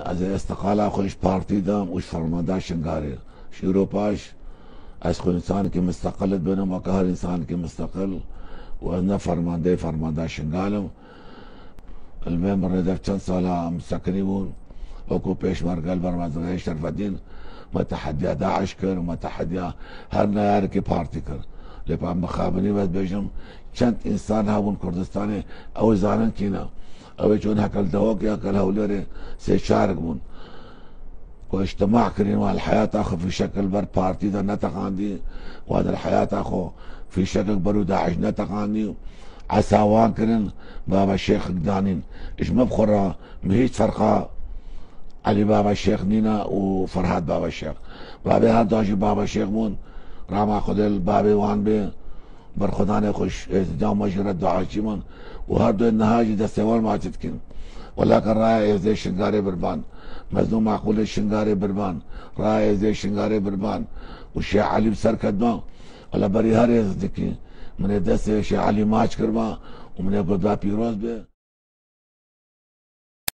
از استقالا خوش پارتی دام وش فرمانده شنگاره شیرو پاش از خو انسان که مستقل بینم و که هر انسان که مستقل و انا فرمانده شنگالم المهم ردف چند ساله مستقلی بون وكو بيشمر قلب رمضان شرف الدين ما تحدي داعش كر وما تحدي هر نهار کی پارتی کر لپا مخابنی بس بيجم چند انسان هاون کردستان او زانن کینا او چون هکل دوک یا کل هولره سه شارك بون و اجتماع کرین و الحياة اخو في شكل بر پارتی دا نتقاندی و هذا الحياة اخو في شكل برو داعش نتقاندی عساوان کرین بابا شیخ دانین اش مبخورا مهيج فرقا علي بابا الشيخ نينا وفرهاد بابا الشيخ بابي هر داشي بابا الشيخ مون راما خدل بابي وان بي بر خدانه خوش اعتدام مجرد دعاشي من وهر دو النهاجي دستوال ما تتكن ولكن راية زي شنغاري بربان مظلوم معقول شنغاري بربان راية زي شنغاري بربان والشيخ علي بسر كدما ولا بري هر يزدكي من دست شيخ علي ماچ کرما ومن قدوا پیروز به